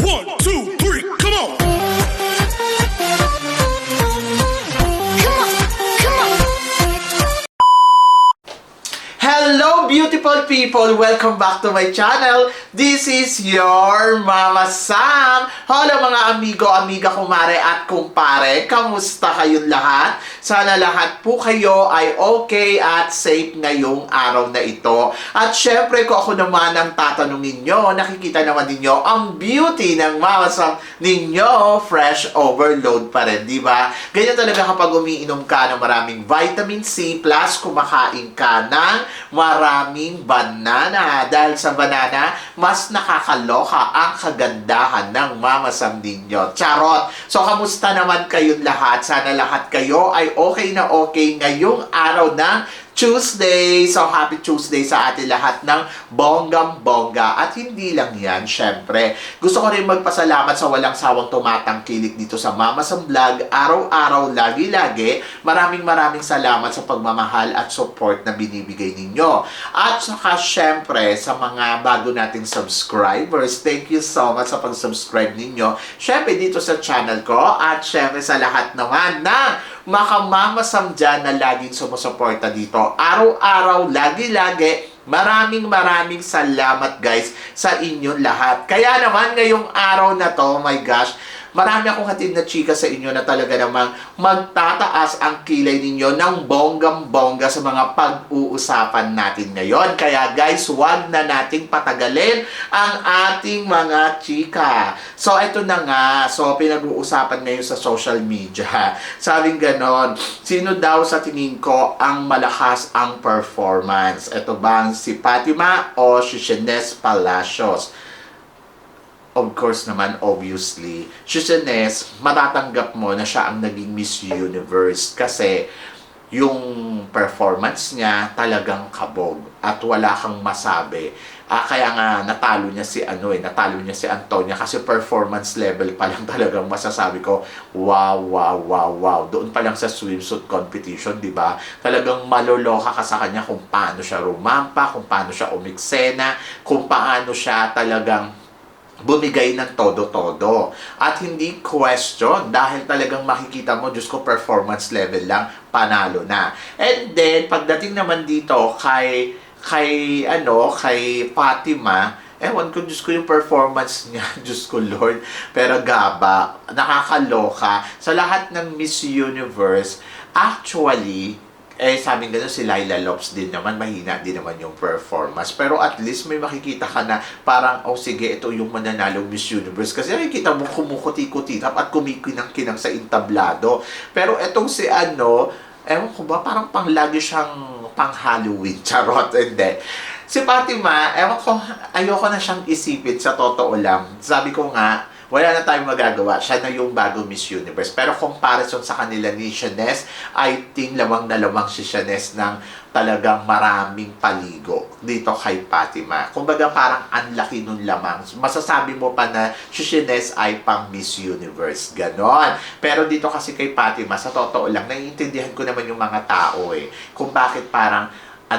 1, 2, 3, come on! Hello beautiful people! Welcome back to my channel. This is your Mama Sam. Hello mga amigo, amiga, kumare at kumpare. Kamusta kayong lahat? Sana lahat po kayo ay okay at safe ngayong araw na ito. At syempre kung ako naman ang tatanungin nyo, nakikita naman ninyo ang beauty ng Mama Sam ninyo. Fresh overload pa rin, di ba? Ganyan talaga kapag umiinom ka ng maraming vitamin C plus kumakain ka ng maraming banana. Dahil sa banana, mas nakakaloka ang kagandahan ng Mama Sam ninyo. Charot! So, kamusta naman kayong lahat? Sana lahat kayo ay okay na okay ngayong araw ng Tuesday. So, happy Tuesday sa atin lahat ng bonggang-bongga. At hindi lang yan, syempre. Gusto ko rin magpasalamat sa walang sawang tumatangkilik dito sa Mama Sam Vlog. Araw-araw, lagi-lagi. Maraming salamat sa pagmamahal at support na binibigay ninyo. At saka, syempre, sa mga bago nating subscribers, thank you so much sa pag-subscribe ninyo. Syempre, dito sa channel ko. At syempre, sa lahat naman ng Mama Sam dyan na laging sumusuporta dito. Araw-araw, lagi-lagi, maraming salamat guys sa inyong lahat. Kaya naman ngayong araw na to, oh my gosh, marami akong hatid na chika sa inyo na talaga namang magtataas ang kilay ninyo ng bonggang-bongga sa mga pag-uusapan natin ngayon. Kaya guys, huwag na nating patagalin ang ating mga chika. So, ito na nga. So, pinag-uusapan ngayon sa social media. Sabing ganon, sino daw sa tingin ko ang malakas ang performance? Ito bang si Fatima o si Shenez Palacios? Of course naman, obviously, si Shenez, matatanggap mo na siya ang naging Miss Universe kasi yung performance niya talagang kabog at wala kang masabi. Kaya nga natalo niya si Antonia kasi performance level pa lang talagang masasabi ko, wow. Doon pa lang sa swimsuit competition, di ba? Talagang maloloka ka sa kanya kung paano siya rumampa, kung paano siya umiksena, kung paano siya talagang bumigay ng todo-todo. At hindi question, dahil talagang makikita mo, Diyos ko, performance level lang, panalo na. And then, pagdating naman dito kay Fatima, ewan ko, Diyos ko, yung performance niya, Diyos ko, Lord, pero gaba, nakakaloka. Sa lahat ng Miss Universe, actually, sabing gano'n, si Laila Lopes din naman, mahina din naman yung performance. Pero at least may makikita ka na parang, oh sige, ito yung mananalong Miss Universe. Kasi nakikita mo kumukuti-kutitap at kumikinang-kinang sa entablado. Pero etong si ewan ko ba, parang lagi siyang pang Halloween. Charot, hindi. Si Fatima, ewan ko, ayoko na siyang isipin sa totoo lang. Sabi ko nga, wala na tayong magagawa. Siya na yung bago Miss Universe. Pero comparison sa kanila ni Shenez, I think lamang na lamang si Shenez ng talagang maraming paligo dito kay Fatima. Kumbaga parang anlaki nun lamang. Masasabi mo pa na si Shenez ay pang Miss Universe. Ganon. Pero dito kasi kay Fatima, sa totoo lang, naiintindihan ko naman yung mga tao kung bakit parang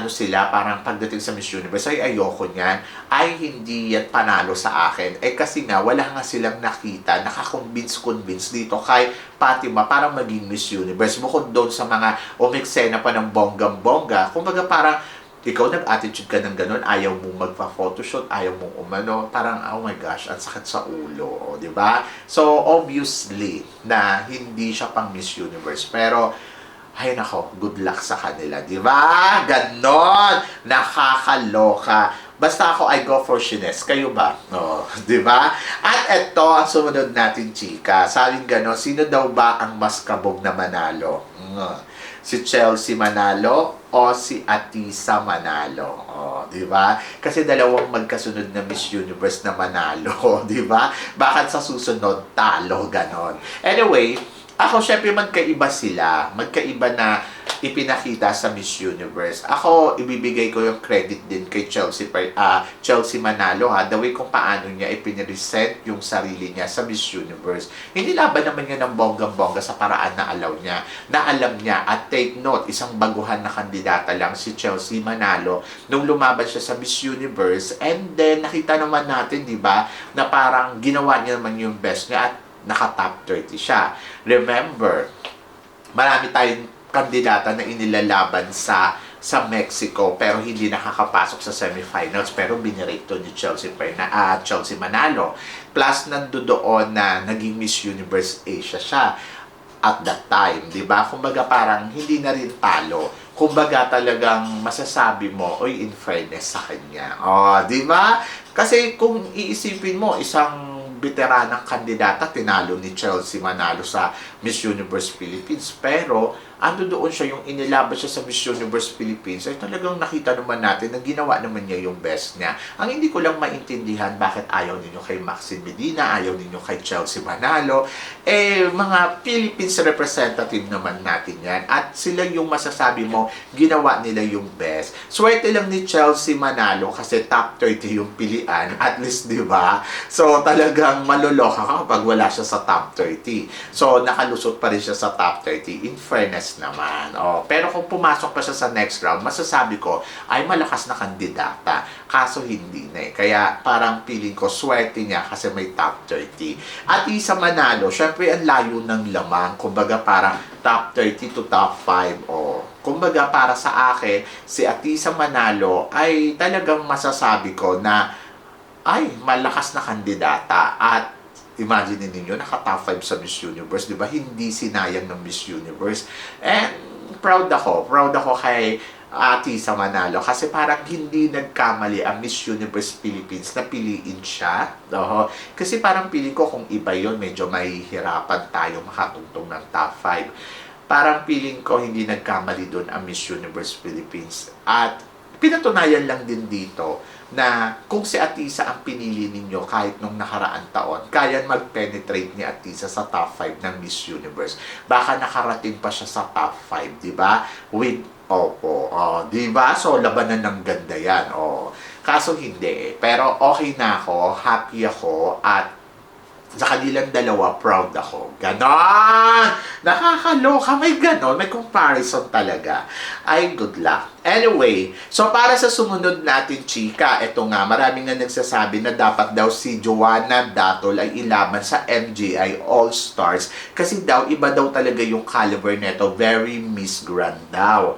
sila, parang pagdating sa Miss Universe, ay ayoko niyan, ay hindi yan panalo sa akin. Kasi nga, wala nga silang nakita, nakakonvince dito kay Fatima para maging Miss Universe. Bukod doon sa mga umiksena pa ng bonggang-bongga, kumbaga parang, ikaw nag-attitude ka ng ganun, ayaw mong magpa-photoshoot, ayaw mong parang, oh my gosh, ang sakit sa ulo, di ba? So, obviously, na hindi siya pang Miss Universe. Pero, ay nako, good luck sa kanila, di ba? Ganon! Nakakaloka. Basta ako, I go for Shenez. Kayo ba? No, di ba? At eto, ang sumunod natin, chika. Sabing ganon, sino daw ba ang mas kabog na manalo? Si Chelsea manalo o si Atisa manalo? Di ba? Kasi dalawang magkasunod na Miss Universe na manalo, di ba? Bakit sa susunod, talo, ganon. Anyway, Ako, syempre, magkaiba sila. Magkaiba na ipinakita sa Miss Universe. Ako, ibibigay ko yung credit din kay Chelsea Manalo, ha. The way kung paano niya ipiniresent yung sarili niya sa Miss Universe. Hindi laban naman niya ng bonggang-bongga sa paraan na alam niya. At take note, isang baguhan na kandidata lang si Chelsea Manalo nung lumaban siya sa Miss Universe. And then, nakita naman natin, di ba, na parang ginawa niya naman yung best niya at naka-top 30 siya. Remember, marami tayong kandidata na inilalaban sa Mexico pero hindi nakakapasok sa semifinals pero binirate to ni Chelsea Manalo. Plus, nandoon na naging Miss Universe Asia siya at that time, di ba? Kumbaga parang hindi na rin talo. Kumbaga talagang masasabi mo, oy, in fairness sa kanya. Oh, di ba? Kasi kung iisipin mo, isang veteranang kandidata, tinalo ni Chelsea Manalo sa Miss Universe Philippines. Pero, ando doon siya, yung inilaban siya sa Miss Universe Philippines, ay talagang nakita naman natin na ginawa naman niya yung best niya. Ang hindi ko lang maintindihan, bakit ayaw ninyo kay Maxine Medina, ayaw ninyo kay Chelsea Manalo, mga Philippines representative naman natin yan. At sila yung masasabi mo, ginawa nila yung best. Swerte lang ni Chelsea Manalo kasi top 30 yung pilian, at least, di ba? So, talagang maloloka ka kapag wala siya sa top 30. So, nakalusot pa rin siya sa top 30. In fairness naman. Oh, pero kung pumasok pa siya sa next round, masasabi ko ay malakas na kandidata. Kaso hindi na eh. Kaya parang feeling ko swerte niya kasi may top 30. At Isa Manalo, syempre ang layo ng lamang. Kumbaga parang top 30 to top 5. Oh. Kumbaga para sa akin, si Atisa Manalo ay talagang masasabi ko na ay malakas na kandidata. At imagine ninyo, naka-top 5 sa Miss Universe, di ba? Hindi sinayang ng Miss Universe. And proud ako kay Atisa Manalo kasi parang hindi nagkamali ang Miss Universe Philippines na piliin siya. Kasi parang piling ko kung iba yon medyo mahihirapan tayo makatungtong ng top 5. Parang piling ko hindi nagkamali doon ang Miss Universe Philippines. At pinatunayan lang din dito na kung si Atisa ang pinili ninyo kahit nung nakaraan taon, kaya mag-penetrate ni Atisa sa top 5 ng Miss Universe. Baka nakarating pa siya sa top 5, di ba? With, di ba? So, labanan ng ganda yan. Kaso hindi. Pero okay na ako, happy ako, at sa kanilang dalawa, proud ako. Ganon! Nakakaloka. May ganon. May comparison talaga. Ay, good luck. Anyway, so para sa sumunod natin, chika, eto nga, maraming na nagsasabi na dapat daw si Joanna Datol ay ilaban sa MGI All-Stars kasi daw, iba daw talaga yung caliber neto. Very Miss Grand daw.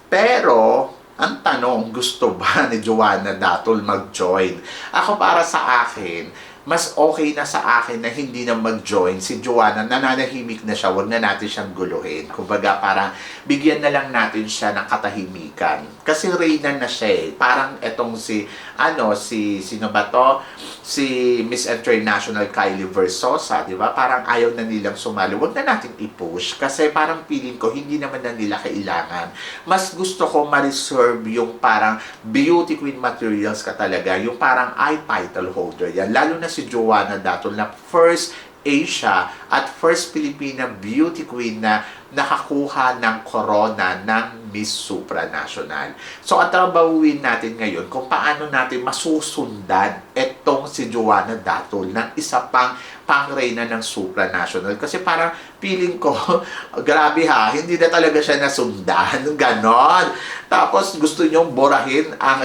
Pero, ang tanong, gusto ba ni Joanna Datol mag-join? Ako para sa akin, mas okay na sa akin na hindi na mag-join si Joanna, nananahimik na siya, wag na natin siyang guluhin. Kumbaga, parang bigyan na lang natin siya ng katahimikan. Kasi reyna na siya eh. Parang etong sino ba to? Si Miss International Kylie Versosa, di ba? Parang ayaw na nilang sumali. Wag na natin i-push kasi parang feeling ko hindi naman na nila kailangan. Mas gusto ko ma-reserve yung parang beauty queen materials ka talaga. Yung parang title holder yan. Lalo na si Joanna Datol na first Asia at first Filipina beauty queen na nakakuha ng corona ng Miss Supranational. So, ang trabahuin natin ngayon kung paano natin masusundan etong si Joanna Datol ng isa pang pangreyna ng Supranational. Kasi parang feeling ko, grabe ha, hindi na talaga siya nasundan. Ganon. Tapos gusto niyong borahin ang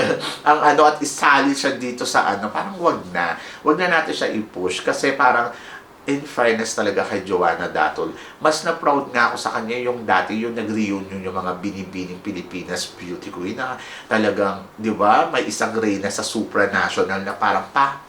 at isali siya dito sa parang wag na. Wag na natin siya i-push kasi parang in fairness talaga kay Joanna Datol, mas na-proud nga ako sa kanya yung dati, yung nag-reunion yung mga binibining Pilipinas Beauty Queen na talagang, di ba, may isang reyna sa supranational na parang pak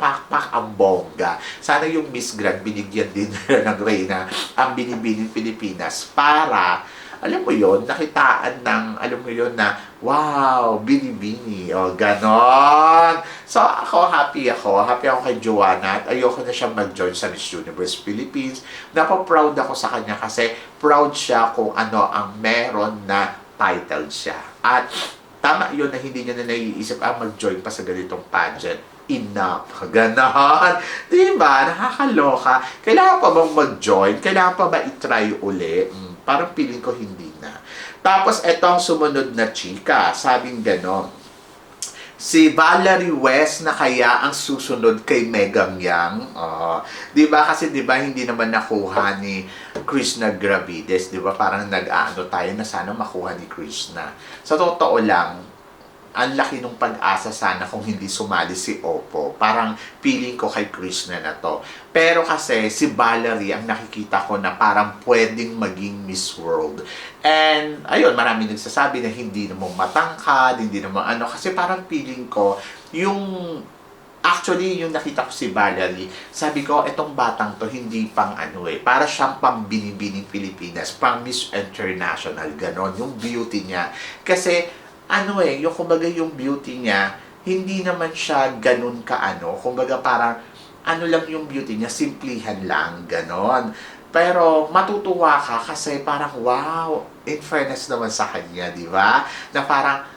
ang bongga. Sana yung Miss Grand binigyan din ng reyna ang binibining Pilipinas para alam mo yon, nakitaan ng, alam mo yon na, wow, binibini, ganon. So, happy ako kay Joanna at ayoko na siyang mag-join sa Miss Universe Philippines. Napaproud ako sa kanya kasi proud siya kung ano ang meron na title siya. At tama yun na hindi niya na naiisip mag-join pa sa ganitong pageant. enough. Ganon. Diba? Nakakaloka. Kailangan pa bang mag-join? Kailangan pa ba i-try uli? Parang feeling ko hindi na. Tapos, etong sumunod na chika. Sabing ganon. Si Valerie West na kaya ang susunod kay Megang Yang. Di ba? Kasi di ba hindi naman nakuha ni Krishna Gravides. Di ba? Parang nag-aano tayo na sana makuha ni Krishna. Sa totoo lang, ang laki ng pag-asa sana kung hindi sumali si Oppo. Parang feeling ko kay Krishna na to. Pero kasi si Valerie ang nakikita ko na parang pwedeng maging Miss World. And ayun, marami nagsasabi na hindi naman matangkad, hindi naman ano. Kasi parang feeling ko, actually, yung nakita ko si Valerie, sabi ko, etong batang to, hindi pang ano para siyang pang binibining Pilipinas, pang Miss International, ganon, yung beauty niya. Kasi, yung kumbaga yung beauty niya, hindi naman siya ganun kaano. Kumbaga parang, lang yung beauty niya, simplihan lang, ganon. Pero matutuwa ka kasi parang, wow, in fairness naman sa kanya, di ba? Na parang,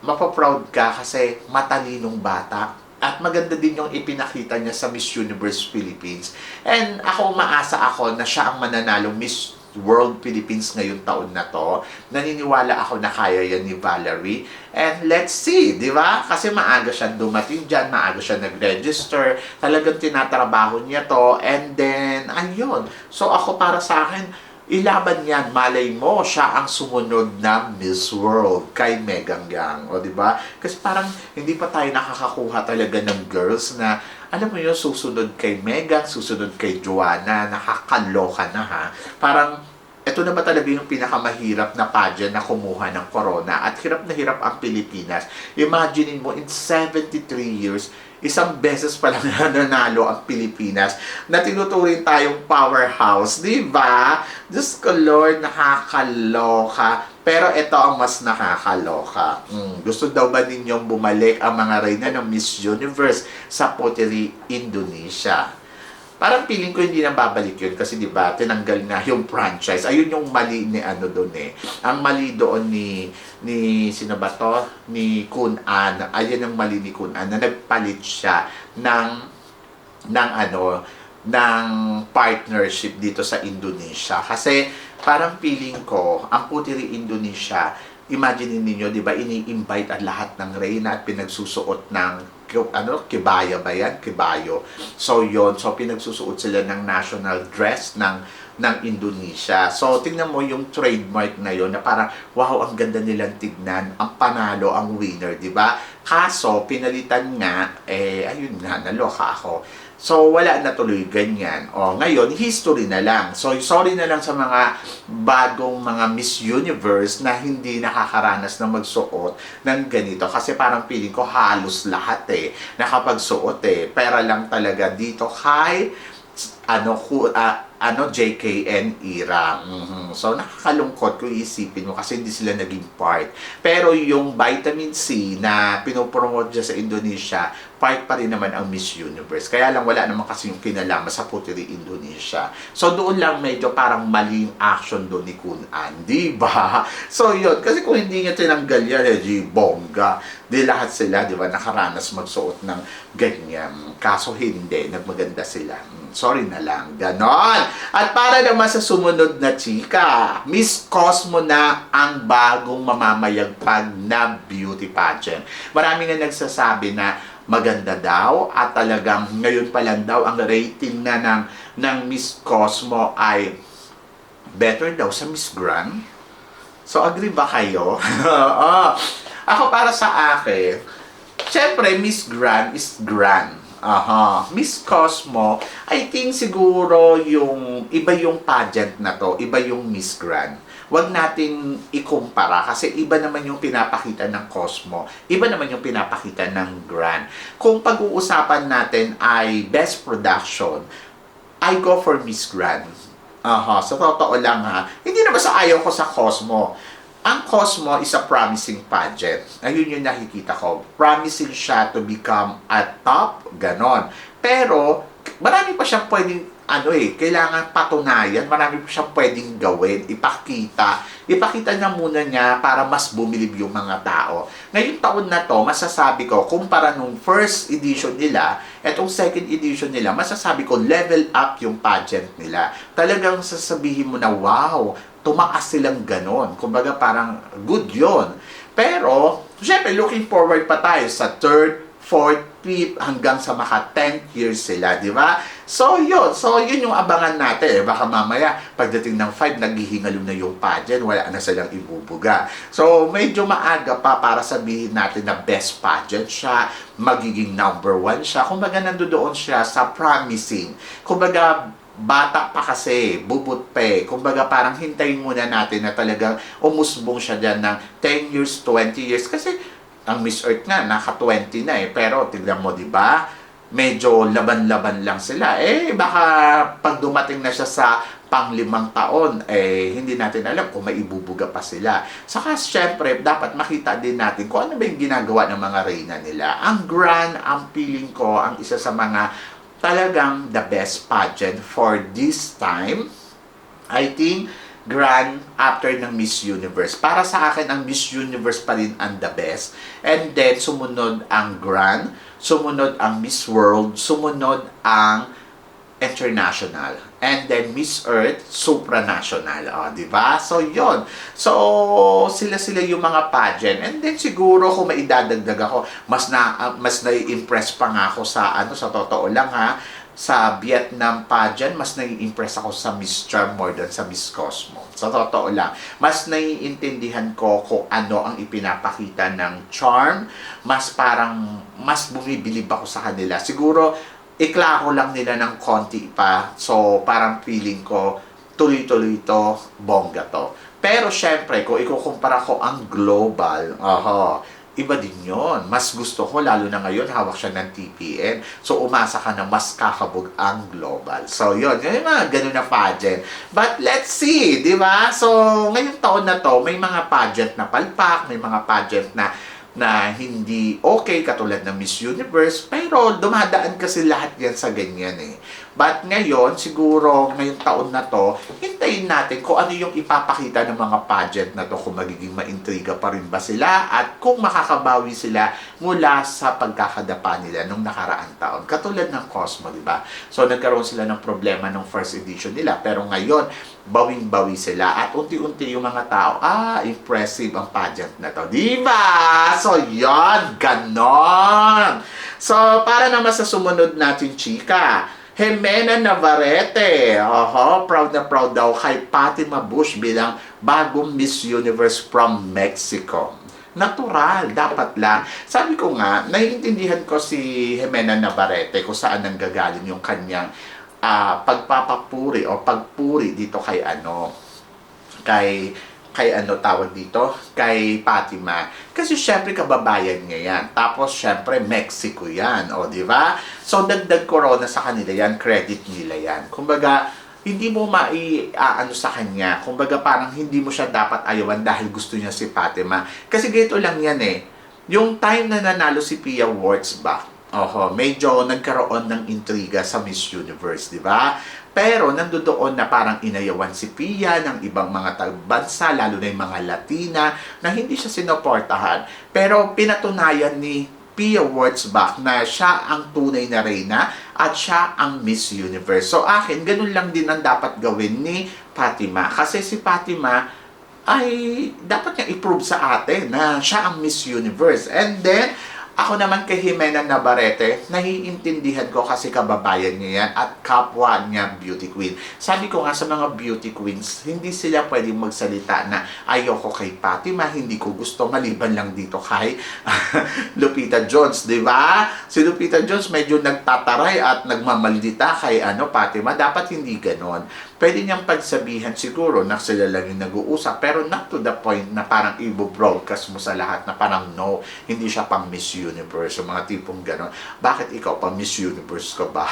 mapaproud ka kasi matalinong bata. At maganda din yung ipinakita niya sa Miss Universe Philippines. And umaasa ako na siya ang mananalong Miss World Philippines ngayong taon na to. Naniniwala ako na kaya yan ni Valerie. And let's see, di ba? Kasi maaga siya dumating dyan, maaga siya nag-register. Talagang tinatrabaho niya to. And then, ayun. So ako para sa akin, ilaban yan. Malay mo, siya ang sumunod na Miss World kay Megang Yang. O, di ba? Kasi parang hindi pa tayo nakakakuha talaga ng girls na alam mo yun, susunod kay Megan, susunod kay Joanna, nakakaloka na ha. Parang, ito na ba talaga yung pinakamahirap na pageant na kumuha ng corona at hirap na hirap ang Pilipinas. Imagine mo, in 73 years, isang beses pa lang nanalo ang Pilipinas na tinuturing tayong powerhouse, di ba? Diyos ko Lord, nakakaloka. Pero ito ang mas nakakaloka. Gusto daw ba ninyong bumalik ang mga reyna ng Miss Universe sa Pottery Indonesia? Parang feeling ko hindi na babalik yun kasi di ba tinanggal na yung franchise. Ayun yung mali ni ano doon Ang mali doon ni sino ba to? Ni Kun An. Ayun ang mali ni Kun An na nagpalit siya ng partnership dito sa Indonesia. Kasi parang feeling ko, ang Pottery Indonesia, imagine niyo, di ba, ini-invite ang lahat ng reyna at pinagsusuot ng kibaya ba yan? Kibayo. So, pinagsusuot sila ng national dress ng Indonesia. So, tingnan mo yung trademark na yon na parang, wow, ang ganda nilang tignan. Ang panalo, ang winner, di ba? Kaso, pinalitan nga, ayun nga, naloka ako. So, wala na tuloy ganyan. Ngayon, history na lang. So, sorry na lang sa mga bagong mga Miss Universe na hindi nakakaranas na magsuot ng ganito. Kasi parang feeling ko halos lahat nakapagsuot Pera lang talaga dito kay JKN era. So, nakakalungkot kung isipin mo kasi hindi sila naging part. Pero yung vitamin C na pinopromote dyan sa Indonesia, part pa rin naman ang Miss Universe. Kaya lang wala naman kasi yung kinalaman sa Pottery Indonesia. So, doon lang medyo parang maling action doon ni Kun An. Diba? So, yun. Kasi kung hindi niya tinanggal yan, bongga. Di lahat sila, di ba, nakaranas magsuot ng ganyan. Kaso hindi. Nagmaganda sila. Sorry na lang. Ganon. At para naman sa sumunod na chika, Miss Cosmo na ang bagong mamamayagpag na beauty pageant. Marami nga nagsasabi na maganda daw at talagang ngayon pa lang daw ang rating na ng Miss Cosmo ay better daw sa Miss Grand. So, agree ba kayo? Ako para sa akin, syempre, Miss Grand is grand. Miss Cosmo, I think siguro iba yung pageant na to, iba yung Miss Grand. Huwag natin ikumpara kasi iba naman yung pinapakita ng Cosmo, iba naman yung pinapakita ng Grand. Kung pag-uusapan natin ay best production, I go for Miss Grand. Sa totoo lang hindi naman sa ayaw ko sa Cosmo. Ang Cosmo is a promising pageant. Ayun yung nakikita ko. Promising siya to become a top, ganon. Pero, marami pa siyang pwedeng, kailangan patunayan, marami pa siyang pwedeng gawin, ipakita niya muna niya para mas bumilib yung mga tao. Ngayong taon na to, masasabi ko, kumpara nung first edition nila, etong second edition nila, masasabi ko, level up yung pageant nila. Talagang sasabihin mo na, wow, tumaas silang ganon. Kumbaga parang good yon. Pero, syempre, looking forward pa tayo sa third, fourth, fifth, hanggang sa maka 10 years sila, di ba? So, yun. So, yun yung abangan natin. Baka mamaya, pagdating ng 5, naghihingalo na yung pageant, wala na silang ibubuga. So, medyo maaga pa para sabihin natin na best pageant siya, magiging number 1 siya. Kumbaga, nandoon siya sa promising. Kumbaga, bata pa kasi, bubut pa eh. Kumbaga parang hintayin muna natin na talagang umusbong siya dyan ng 10 years, 20 years. Kasi ang Miss Earth nga, naka-20 na eh. Pero tignan mo, di ba? Medyo laban-laban lang sila. Baka pag dumating na siya sa pang-5 taon, hindi natin alam kung may ibubuga pa sila. Saka, syempre, dapat makita din natin kung ano ba yung ginagawa ng mga reyna nila. Ang grand, ang feeling ko, ang isa sa mga talagang the best pageant for this time, I think, grand after ng Miss Universe. Para sa akin, ang Miss Universe pa rin ang the best. And then, sumunod ang grand, sumunod ang Miss World, sumunod ang International. And then, Miss Earth, supranational. Di ba? So, yon. So, sila yung mga pageant. And then, siguro, kung maidadagdag ako, mas nai-impress pa nga ako sa totoo lang ha, sa Vietnam pageant, mas nai-impress ako sa Miss Charm more than sa Miss Cosmo. Sa totoo lang. Mas naiintindihan ko kung ano ang ipinapakita ng Charm. Mas bumibilib ako sa kanila. Siguro, iklaro lang nila ng konti pa. So, parang feeling ko, tuloy-tuloy to, bongga to. Pero, syempre, kung ikukumpara ko ang global, iba din yon. Mas gusto ko, lalo na ngayon, hawak siya ng TPN. So, umasa ka na mas kakabog ang global. So, yun. Yung mga ganun na pageant. But, let's see, di ba? So, ngayong taon na to, may mga pageant na palpak, may mga pageant na hindi okay, katulad ng Miss Universe, pero dumadaan kasi lahat yan sa ganyan eh. But ngayon, siguro ngayong taon na to, hintayin natin kung ano yung ipapakita ng mga pageant na to, kung magiging maintriga pa rin ba sila, at kung makakabawi sila mula sa pagkakadapa nila nung nakaraang taon. Katulad ng Cosmo, di ba? So, nagkaroon sila ng problema nung first edition nila, pero ngayon, bawing-bawi sila at unti-unti yung mga tao, impressive ang pageant na to. Diba? So, yon, ganon. So, para naman sa sumunod natin, chika, Jimena Navarrete. Proud na proud daw kay Fatima Bush bilang bagong Miss Universe from Mexico. Natural, dapat lang. Sabi ko nga, naiintindihan ko si Jimena Navarrete kung saan nanggagaling yung kanyang pagpapapuri o pagpuri dito kay tawag dito, kay Fatima. Kasi syempre kababayan niya yan. Tapos syempre Mexico yan, di ba? So dagdag corona sa kanila yan, credit nila yan. Kumbaga, hindi mo sa kanya. Kumbaga parang hindi mo siya dapat ayawan dahil gusto niya si Fatima. Kasi ganito lang yan eh. Yung time na nanalo si Pia Wurtzbach, medyo nagkaroon ng intriga sa Miss Universe, di ba? Pero nandoon na parang inayawan si Pia ng ibang mga bansa, lalo na yung mga Latina, na hindi siya sinoportahan. Pero pinatunayan ni Pia Wurtzbach na siya ang tunay na reyna at siya ang Miss Universe. So akin, ganun lang din ang dapat gawin ni Fatima. Kasi si Fatima ay dapat niya i-prove sa atin na siya ang Miss Universe. And then, ako naman kay Jimena Navarrete, naiintindihan ko kasi kababayan niya yan at kapwa niya beauty queen. Sabi ko nga sa mga beauty queens, hindi sila pwedeng magsalita na ayoko kay Fatima, hindi ko gusto, maliban lang dito kay Lupita Jones, di ba? Si Lupita Jones medyo nagtataray at nagmamaldita kay Fatima. Dapat hindi ganon. Pwede niyang pagsabihan siguro na sila lang yung nag-uusap, pero not to the point na parang i-broadcast mo sa lahat na parang no, hindi siya pang Miss Universe, yung mga tipong gano'n. Bakit ikaw pa Miss Universe ka ba?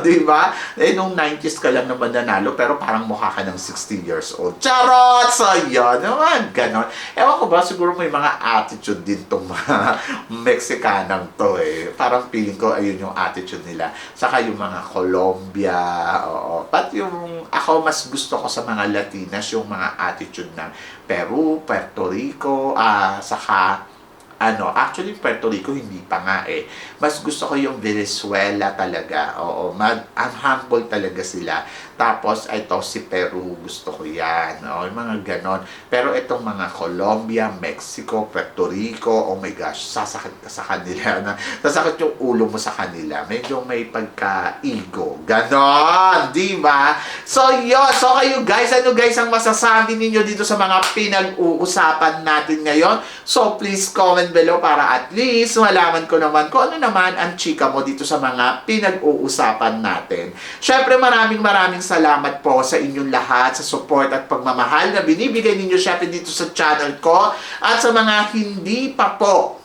Di ba? Nung 90s ka lang naman nanalo, pero parang mukha ka ng 16 years old. Charot! So, yun naman, gano'n. Ewan ko ba, siguro may mga attitude din tong mga Mexicanang to Parang feeling ko, ayun yung attitude nila. Saka yung mga Colombia, oo. But yung, ako mas gusto ko sa mga Latinas, yung mga attitude ng Peru, Puerto Rico, saka actually Puerto Rico hindi pa nga Mas gusto ko yung Venezuela talaga. Oo, humble talaga sila. Tapos ito si Peru, gusto ko 'yan. Oo, yung mga ganon. Pero itong mga Colombia, Mexico, Puerto Rico, oh my gosh, sasakit ka sa kanila sasakit yung ulo mo sa kanila. Medyo may pagka-ego. Ganon, di ba? So, yun. So, kayo guys, ano guys ang masasabi ninyo dito sa mga pinag-uusapan natin ngayon? So, please comment below para at least malaman ko naman kung ano naman ang chika mo dito sa mga pinag-uusapan natin. Syempre, maraming salamat po sa inyong lahat, sa support at pagmamahal na binibigay ninyo syempre dito sa channel ko. At sa mga hindi pa po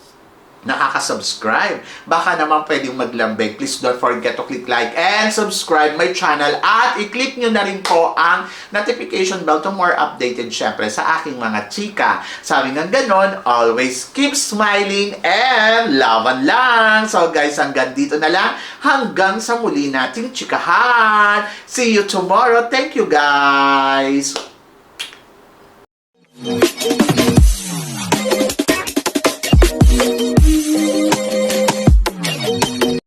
nakaka-subscribe, baka naman pwedeng maglambing. Please don't forget to click like and subscribe my channel at i-click nyo na rin po ang notification bell to more updated syempre sa aking mga chika. Sabi nga ganon, always keep smiling and laban lang. So guys, hanggang dito na lang. Hanggang sa muli nating chikahan. See you tomorrow. Thank you guys.